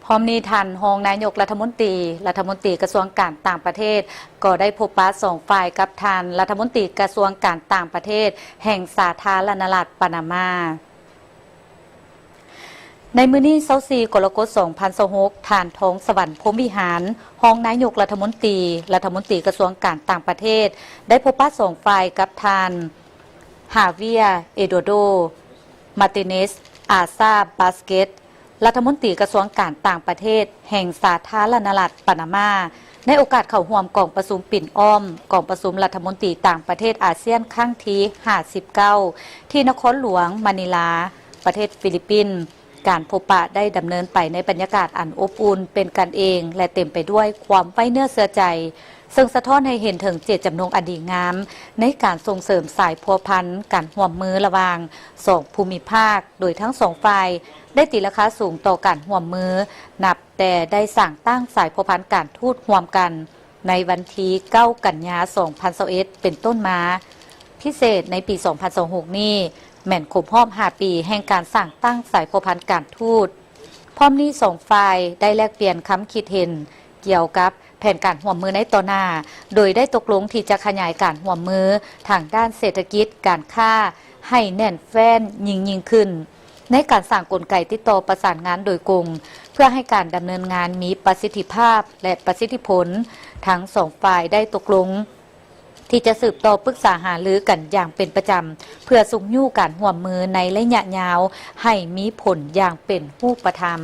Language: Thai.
พร้อมนี้ทันรองนายกรัฐมนตรีกระทรวงการต่างประเทศก็ได้พบปะสองฝ่ายกับทันรัฐมนตรีกระทรวงการต่างประเทศแห่งสาธารณรัฐปานามาในมื้อนี้24กรกฎาคม2026ท่านทองสวรรค์พรหมวิหารรองนายกรัฐมนตรีกระทรวงการต่างประเทศได้พบปะสองฝ่ายกับท่านฮาเวียเอโดโดมาติเนสอาซาบาสเกตรัฐมนตรีกระทรวงการต่างประเทศแห่งสาธารณรัฐปานามาในโอกาสเข้าร่วมกองประชุมปิ่นอ้อมกองประชุมรัฐมนตรีต่างประเทศอาเซียนครั้งที่59ที่นครหลวงมะนิลาประเทศฟิลิปปินส์การพบปะได้ดำเนินไปในบรรยากาศอันอบอุ่นเป็นกันเองและเต็มไปด้วยความไว้เนื้อเชื่อใจซึ่งสะท้อนให้เห็นถึงเจตจำนงอันดีงามในการส่งเสริมสายพัวพันการร่วมมือระหว่างสองภูมิภาคโดยทั้งสองฝ่ายได้ตีราคาสูงต่อการร่วมมือนับแต่ได้สั่งตั้งสายพัวพันการทูตร่วมกันในวันที่9 กันยายน 2021เป็นต้นมาพิเศษในปี 2026นี้แม่นครบรอบ5 ปีแห่งการสั่งตั้งสายพัวพันการทูตพร้อมนี้สองฝ่ายได้แลกเปลี่ยนคำคิดเห็นเกี่ยวกับแผนการร่วมมือในต่อหน้าโดยได้ตกลงที่จะขยายการร่วมมือทางด้านเศรษฐกิจการค้าให้แน่นแฟ้นยิ่งขึ้นในการสร้างกลไกติดต่อประสานงานโดยกงเพื่อให้การดำเนินงานมีประสิทธิภาพและประสิทธิผลทั้งสองฝ่ายได้ตกลงที่จะสืบต่อปรึกษาหารือกันอย่างเป็นประจำเพื่อสุขยู่การร่วมมือในระยะยาวให้มีผลอย่างเป็นรูปธรรม